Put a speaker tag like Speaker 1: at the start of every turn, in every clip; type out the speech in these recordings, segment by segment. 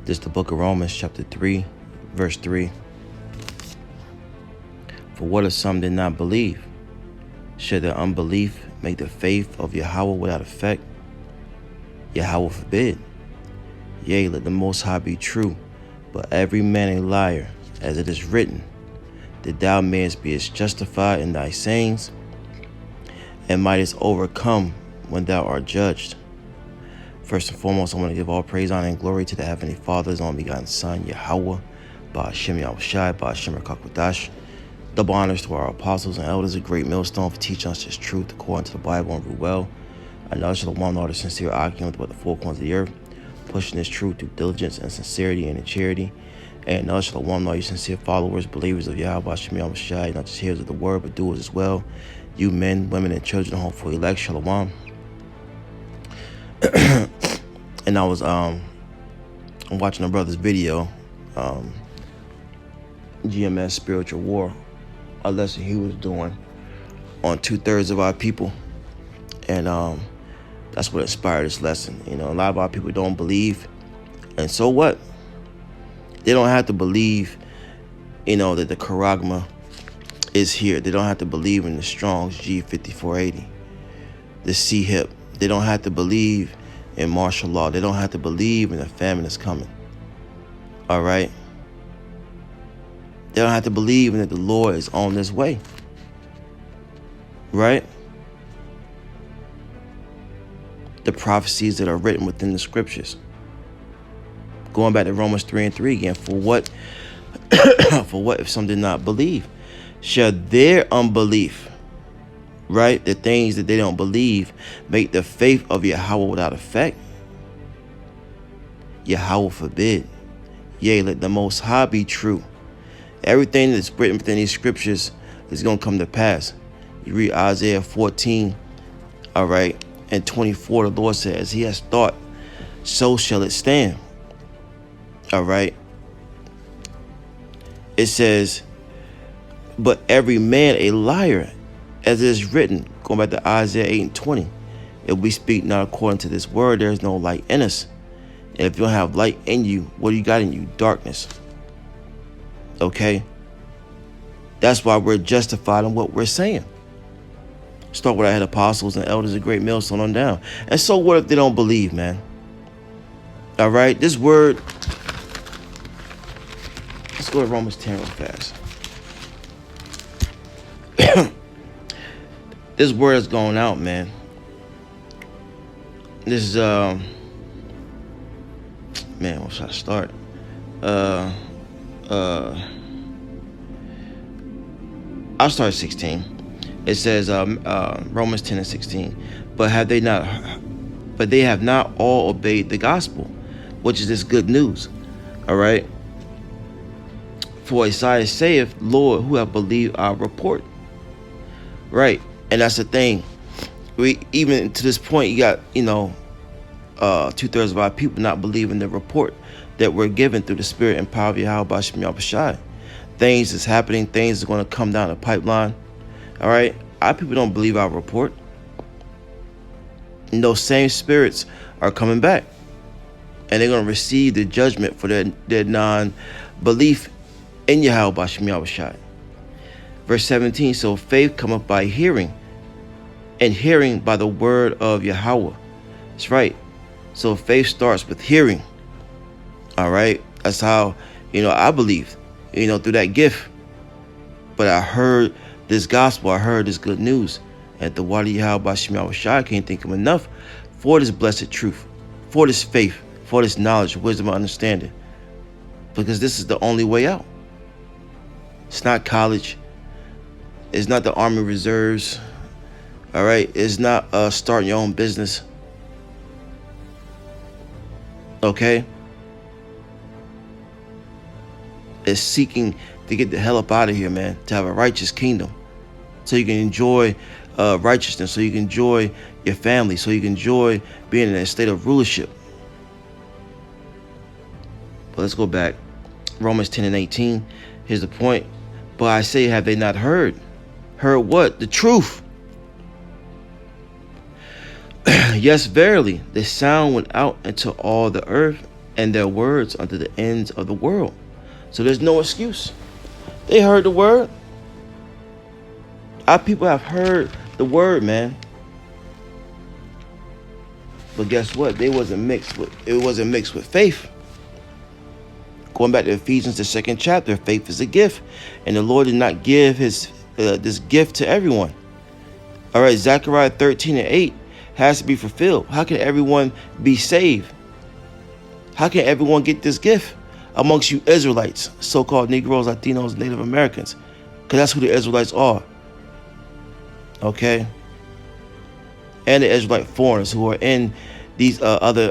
Speaker 1: This is the book of Romans, chapter 3, verse 3. For what if some did not believe? Should their unbelief make the faith of Yahawah without effect? Yahawah forbid. Yea, let the Most High be true, but every man a liar, as it is written, that thou mayest be justified in thy sayings, and mightest overcome when thou art judged. First and foremost, I want to give all praise, honor, and glory to the Heavenly Father, His only begotten Son, YAHAWAH, BAHASHAM, YAHAWASHI, BAHASHAM, YAHAWASHI. Double honors to our apostles and elders, a great millstone for teaching us this truth according to the Bible and rule well. Another Shalom, all the sincere argument about the four corners of the earth, pushing this truth through diligence and sincerity and in charity. And another Shalom, all you sincere followers, believers of YAHAWASHI, not just hearers of the word, but doers as well. You men, women, and children, hopefully elect, Shalom. And I was I'm watching a brother's video, GMS Spiritual War, a lesson he was doing on 2/3 of our people, and that's what inspired this lesson. You know, a lot of our people don't believe, and so what? They don't have to believe, you know, that the Charagma is here. They don't have to believe in the Strong's G5480, the C-hip. They don't have to believe in martial law. They don't have to believe in the famine that's coming. All right? They don't have to believe in that the Lord is on this way. Right? The prophecies that are written within the scriptures. Going back to Romans 3:3 again. For what if some did not believe? Shall their unbelief, right, the things that they don't believe, make the faith of Yahawah without effect? Yahawah forbid. Yea, let the Most High be true. Everything that's written within these scriptures is going to come to pass. You read Isaiah 14, all right, and 24, the Lord says, He has thought, so shall it stand. All right. It says, but every man a liar, as it is written, going back to Isaiah 8:20, if we speak not according to this word, there is no light in us. And if you don't have light in you, what do you got in you? Darkness. Okay? That's why we're justified in what we're saying. Start with I had apostles and elders, a great millstone on down. And so what if they don't believe, man? All right? This word, let's go to Romans 10 real fast. This word is going out, man. This is man, where should I start? I'll start at 16. It says Romans 10:16. But they have not all obeyed the gospel, which is this good news. All right. For Isaiah saith, Lord, who have believed our report? Right. And that's the thing. We even to this point, you got, you know, 2/3 of our people not believing the report that we're given through the Spirit and power of YAHAWASHI. Things is happening. Things are going to come down the pipeline. All right. Our people don't believe our report. And those same spirits are coming back, and they're going to receive the judgment for their non-belief in YAHAWASHI. Verse 17, so faith cometh by hearing, and hearing by the word of Yahawah. That's right. So faith starts with hearing. All right. That's how, you know, I believed, you know, through that gift. But I heard this gospel. I heard this good news. At the water YAHAWASHI, I can't think of enough for this blessed truth, for this faith, for this knowledge, wisdom, and understanding. Because this is the only way out. It's not college. It's not the Army Reserves. All right. It's not starting your own business. Okay. It's seeking to get the hell up out of here, man. To have a righteous kingdom, so you can enjoy righteousness, so you can enjoy your family, so you can enjoy being in a state of rulership. But let's go back. Romans 10:18. Here's the point. But I say, have they not heard? Heard what? The truth. Yes, verily, the sound went out into all the earth, and their words unto the ends of the world. So there's no excuse. They heard the word. Our people have heard the word, man. But guess what? It wasn't mixed with faith. Going back to Ephesians, the 2nd chapter, faith is a gift, and the Lord did not give this gift to everyone. All right, Zechariah 13:8 has to be fulfilled. How can everyone be saved? How can everyone get this gift amongst you Israelites, so-called Negroes, Latinos, Native Americans? Because that's who the Israelites are. Okay? And the Israelite foreigners who are in these other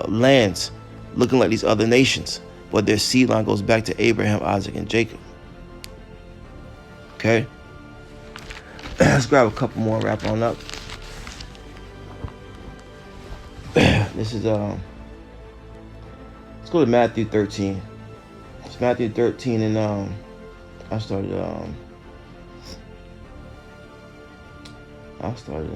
Speaker 1: lands, looking like these other nations, but their seed line goes back to Abraham, Isaac, and Jacob. Okay? Let's grab a couple more and wrap on up. This is let's go to Matthew 13. It's Matthew 13, and I started I started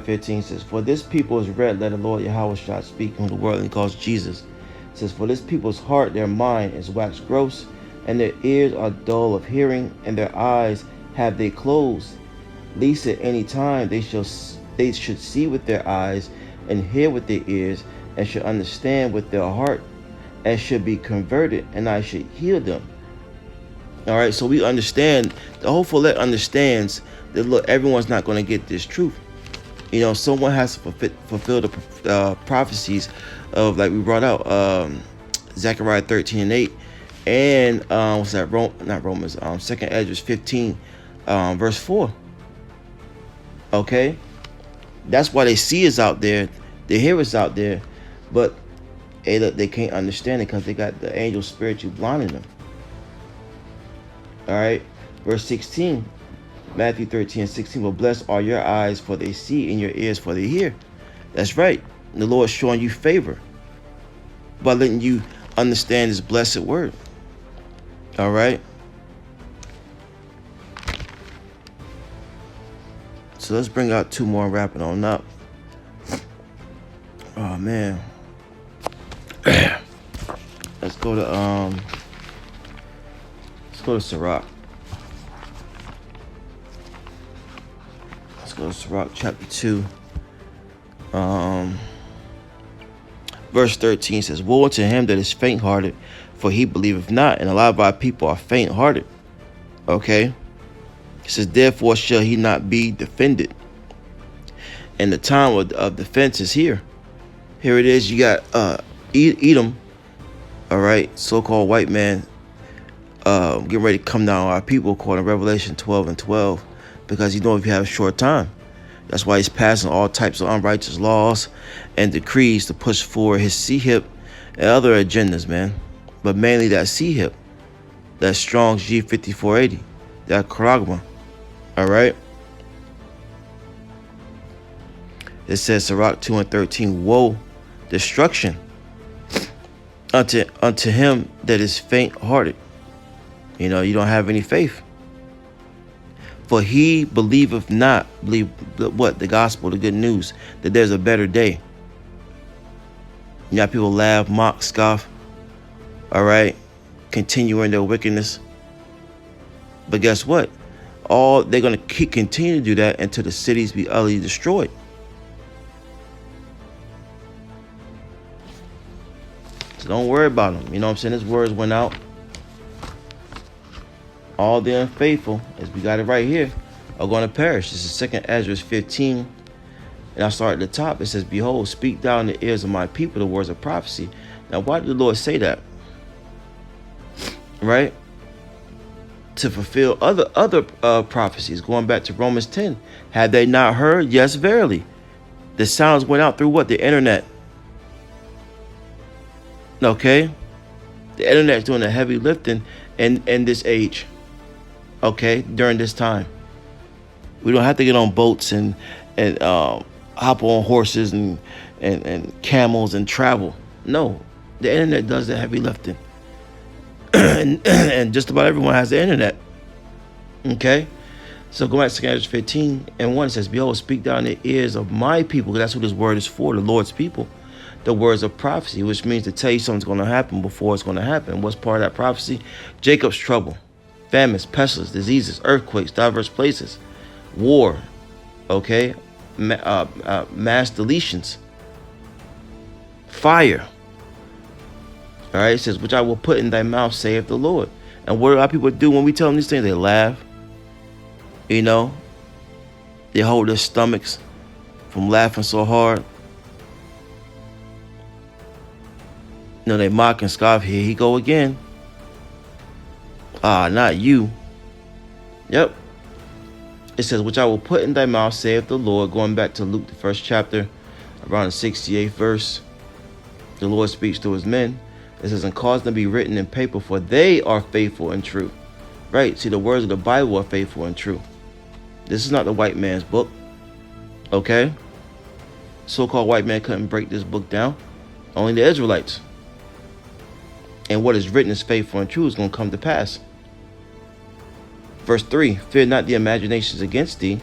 Speaker 1: 15. Says, for this people is read, let the Lord YAHAWASHI speak, whom the world calls Jesus. It says, for this people's heart, their mind is waxed gross, and their ears are dull of hearing, and their eyes have they closed, lest at any time they should see with their eyes, and hear with their ears, and should understand with their heart, and should be converted, and I should heal them. All right, so we understand, the whole Follett understands that, look, everyone's not going to get this truth. You know, someone has to fulfill the prophecies of, like we brought out, Zechariah 13:8, and what's that? Not Romans. 2nd Ezra 15, verse 4. Okay, that's why they see us out there, they hear us out there, but hey, look, they can't understand it because they got the angel spiritually blinding them. All right, verse 16. Matthew 13:16, well, blessed are your eyes, for they see, and your ears, for they hear. That's right. The Lord's showing you favor by letting you understand His blessed word. All right. So let's bring out two more and wrap it on up. Oh man. Let's go to Sirach. Let's go to Sirach chapter 2. Verse 13 says, woe unto him that is faint-hearted, for he believeth not. And a lot of our people are faint-hearted. Okay? It says, therefore shall he not be defended. And the time of defense is here. Here it is. You got Edom, all right, so-called white man, getting ready to come down on our people, according to Revelation 12:12, because you know if you have a short time. That's why he's passing all types of unrighteous laws and decrees to push forward his C-hip and other agendas, man. But mainly that C-hip, that Strong's G5480, that Karagma, all right? It says, Sirach 2:13, woe, destruction unto him that is faint-hearted. You know, you don't have any faith. For he believeth not, believe what? The gospel, the good news, that there's a better day. You got people laugh, mock, scoff, all right, continuing their wickedness. But guess what? They're going to continue to do that until the cities be utterly destroyed. So don't worry about them. You know what I'm saying? His words went out. All the unfaithful, as we got it right here, are going to perish. This is 2nd Ezra 15. And I start at the top. It says, behold, speak thou in the ears of my people the words of prophecy. Now, why did the Lord say that? Right? To fulfill other prophecies. Going back to Romans 10. Had they not heard? Yes, verily. The sounds went out through what? The internet. Okay? The internet's doing the heavy lifting in this age. Okay, during this time, we don't have to get on boats and hop on horses and camels and travel. No, the internet does the heavy lifting, and just about everyone has the internet. Okay, So go back to 2 15 and 1, it says, behold, speak thou in the ears of my people. That's what this word is for, the Lord's people. The words of prophecy, which means to tell you something's going to happen before it's going to happen. What's part of that prophecy? Jacob's trouble, famines, pestilence, diseases, earthquakes, diverse places, war, okay, mass deletions, fire. All right, it says, which I will put in thy mouth, saith the Lord. And what do our people do when we tell them these things? They laugh. You know, they hold their stomachs from laughing so hard. You know, they mock and scoff. Here he go again. Ah, not you. Yep. It says, which I will put in thy mouth, saith the Lord. Going back to Luke, the 1st chapter, around the 68th verse. The Lord speaks to his men. It says, and cause them to be written in paper, for they are faithful and true. Right? See, the words of the Bible are faithful and true. This is not the white man's book. Okay? So-called white man couldn't break this book down. Only the Israelites. And what is written is faithful and true is going to come to pass. Verse 3, fear not the imaginations against thee.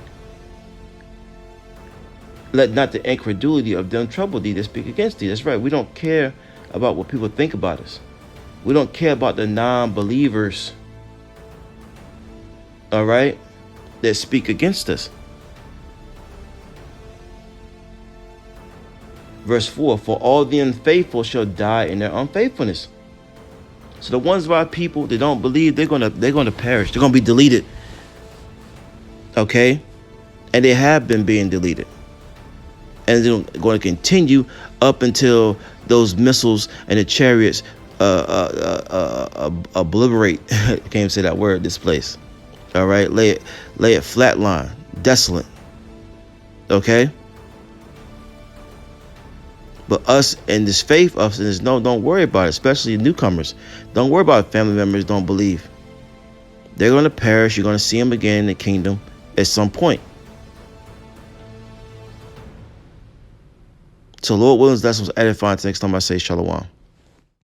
Speaker 1: Let not the incredulity of them trouble thee that speak against thee. That's right. We don't care about what people think about us. We don't care about the non-believers. All right? That speak against us. Verse 4, for all the unfaithful shall die in their unfaithfulness. So the ones of our people that don't believe, they're gonna perish. They're gonna be deleted. Okay? And they have been being deleted. And they're going to continue up until those missiles and the chariots obliterate. I can't even say that word, this place. All right? Lay it flatline, desolate. Okay? But us and this faith, us and this don't worry about it, especially newcomers. Don't worry about family members don't believe. They're going to perish. You're going to see them again in the kingdom at some point. So Lord willing, that's what's edifying. Next time I say shalom.